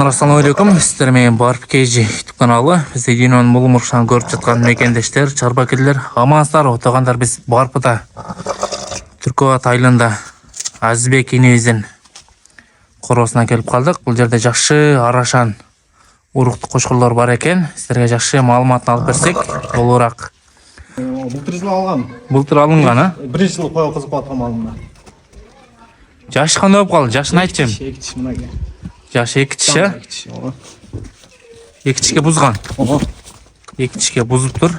Тукандар, ассаламу алейкум. Сіздер менен Барып Кейжи YouTube каналы. Бізде Динон Мулумуршан көріп жатқан мекендештер, чарбакелер, амансыздар. Тукандар, біз Барпыда, Түркия Тайлында, Азизбек инебиздин коросуна келип калдык. Бул жерде жакшы арашан уруктук кошкорлор бар экен. Сіздерге жакшы маалыматын алып берсек болоорак. Былтыр жылы алған. Былтыр алынган, а? Бір жыл қойға қызып қалдым малымда. Жашы кандай болуп калды? Жашын айтчым. Екітіші мына. Жашы экитиши. Экитишке бузган. Экитишке бузуп тур.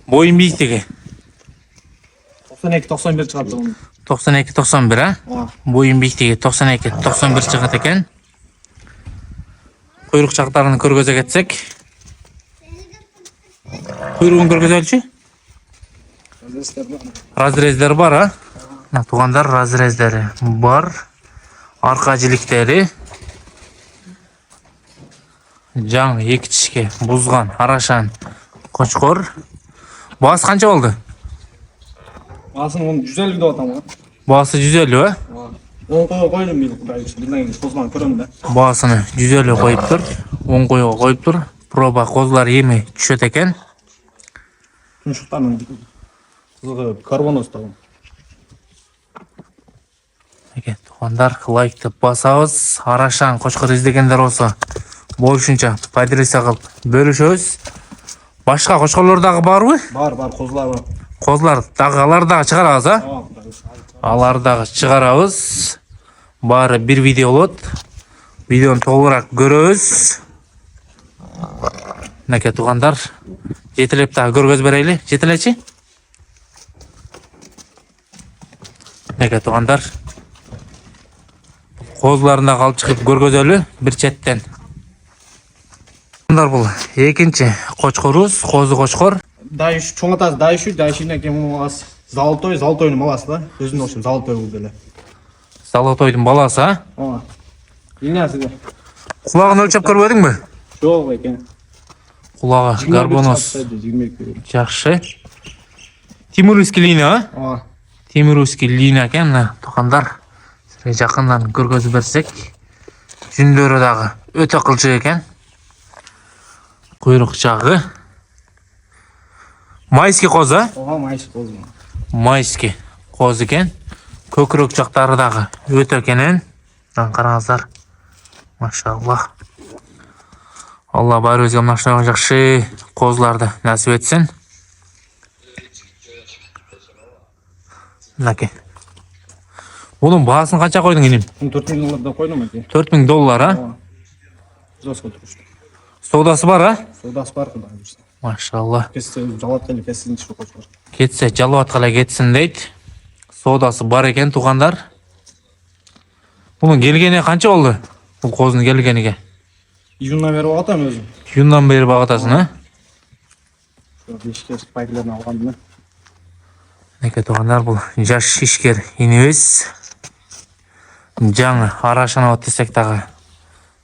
Бойун бийиктиги 92-91 чыгат. 92-91, а? Бойун бийиктиги 92-91 чыгат экен. Куйрук жактарын көргөзө кетсек. Куйругун көргөзөлчү. Разрездер бар, а? Туугандар, разрездери бар. Арка жиликтери. Жаңы экитишке бузган арашан кочкор. Баасы канча болду? Баасын 150 деп атам. Баасы 150, а? Оң койго койдум мен, Кудай үчүн. Мындан козлан көрөм да. Баасыны 150 коюп тур. Оң койго коюп тур. Проба козлар эми түшөт экен. Күншуктардын кызыгы карбоноз табым. Экен, туугандар, лайкты басабыз. Арашан кочкор издегендер болсо болушунча поделиться кылып бөлүшөбүз. Башка кочкорлор дагы барбы? Бар, козлар бар. Козлар дагы, алар дагы чыгарабыз, а? Алар дагы чыгарабыз. Баары бир видео болот. Видеону толугураак көрөбүз. Мынакей туугандар, жетелеп дагы көргөз берели. Жетелечи. Мынакей туугандар, козларын дагы алып чыгып көргөзөлү бир четтен. Туугандар, бул экинчи кочкорубуз, козу кочкор. Дайыш, чоң атасы дайышынан кейін мұның баласы Золотойдың баласы да. Өзінің оқшым Золотой бұл деле. Золотойдың баласы, а? Линиясы да. Кулагын өлчөп көрбөдүң бі? Жоқ екен. Кулагы гарбоноз. 22. Жакшы. Тимурский линия, а? Тимурский линия екен, туугандар. Сизге жакындан көргөзүп берсек. Жүндөрү дагы өтө кылчык экен. Куйрук жагы. Майский коз, а? Майский коз. Майский коз екен. Көкүрөк жактары дагы өтө кенен. Караңыздар. Машаллах. Алла баарыбызга мынаштай жакшы козларды насип этсин. Мынакей. Bunun баасын канча койдуң иним? $4000 койдум экен. $4000, а? Жоско турушты. Содасы бар, а? Содасы бар кудай бурса. Машалла. Кетсе жалат келе кетсин чыгып кочкор. Кетсе жалап аткала кетсин дейт. Содасы бар экен, туугандар. Bunun келгенине канча болду? Бул коздун келгениге. Июндан бери багатам өзүм. Июндан бери багатасың, а? Бешке спайклерин алгандым. Мынакей туугандар, бул жаш ишкер инебиз. Жаңы арашан алып десек дагы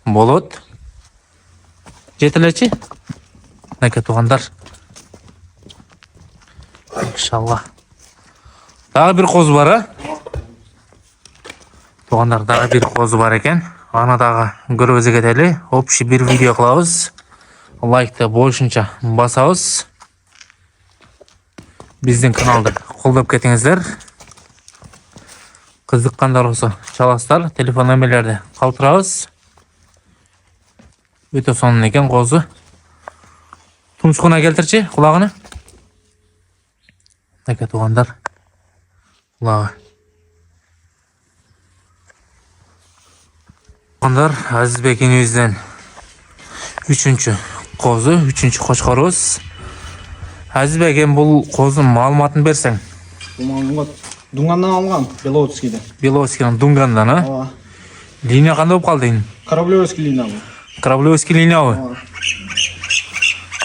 болот. Жетелечи. Мынакей туугандар. Иншалла. Дагы бир коз бар, а? Туугандар, дагы бир коз бар экен. Аны дагы көргөзө кетели. Общий бир видео кылабыз. Лайкты болушунча басабыз. Биздин каналды колдоп кетиңиздер. Кызыккандар болсо чаласыздар. Телефон номерлерди калтырабыз. Өтө сонун экен козу. Тумчугуна келтирчи кулагыны. Мынакей туугандар. Кулагы. Туугандар, Азизбек инебизден 3-чү козу, 3-чү кочкорубуз. Азизбек, эми бул коздун маалыматын берсең. Дунгандан алган, Беловскийден. Беловскийден Дунгандан, а? Линия кандай болуп калды эми? Кораблевский линия. Кораблевский линиябы?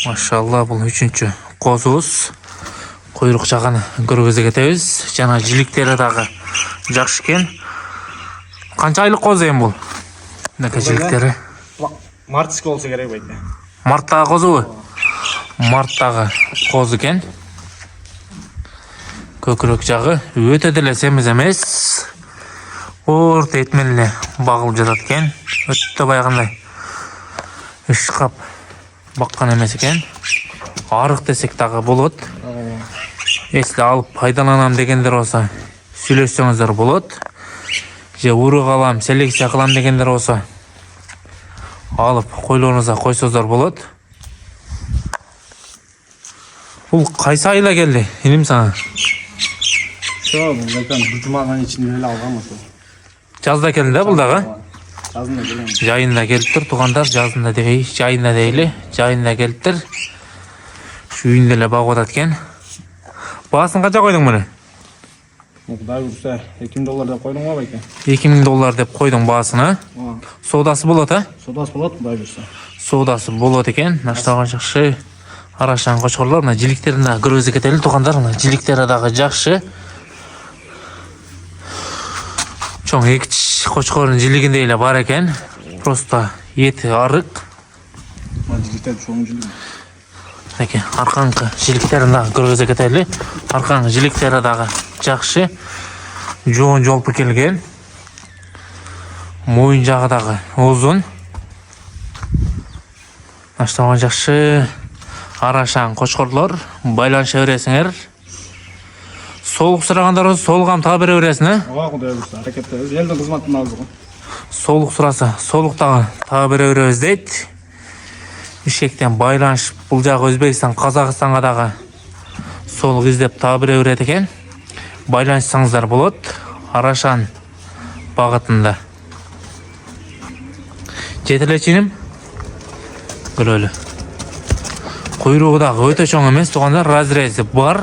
Машалла, бул 3-чү козубуз. Куйрук жагын көргөзө кетебиз. Жана жиликтери дагы жакшы экен. Канча айлык коз эми бул? Мынакей жиликтери. Мартский болсо керек байт. Марттагы козубу? Марттагы коз экен. Көкүрөк жагы өтө деле семиз эмес. орта этмелле багылып жатат экен. Өтө байгандай ышкап баккан эмес экен. Арык десек дагы болот. Эсте алып пайдаланам дегендер болсо сүйлөшсөңүздөр болот. Же урug алам, селекция кылам дегендер болсо алып койлооңузга койсоңуздар болот. Бул кайсы айла келди? Иним сага. Шо, бул закан бир жуманын ичинде эле алгам ошо. Жазда келди да бул дагы. Жазында келем. Жайында келиптир туугандар, жазында дебей, жайында дейли. Жайында келиптир. Şu үйүндө эле багып атат экен. Баасын канча койдуң муну? Кудай урса $2,000 деп койдуң го байке. $2,000 деп койдуң баасын, а? Соодасы болот, а? Содасы болот, кудай урса. Соодасы болот экен. Наштаган жакшы. Арашан кочкорлор, мына жиликтерине көргүзө кетели туугандар. Мына жиликтери дагы жакшы. Чоң экич кочкордун жилигинде эле бар экен. Просто эти арык. Мына жиликтер чоң жилик. Эке, аркаңкы жиликтерин дагы көргүзө кетели. Аркаңкы жиликтери дагы жакшы. Жоон жолпу келген. Моюн жагы дагы узун. Наштаган жакшы. Арашан кочкорлор, байланыша бересиңер. Солук сурагандар солугам таап бере бересиң, э? Ооба, кудай урса. Аракеттебиз. Элдин кызматындабыз го. Солук сураса, солук дагы таап бере беребиз дейт. Бишкектен байланыш бул жагы Өзбекстан, Казакстанга дагы солук издеп таап бере берет экен. Байланышсаңыздар болот. Арашан багытында. Жетелечиним. Көрөлү. Кuyruğu da öte çoğun emez, tuğanlar razrezi var.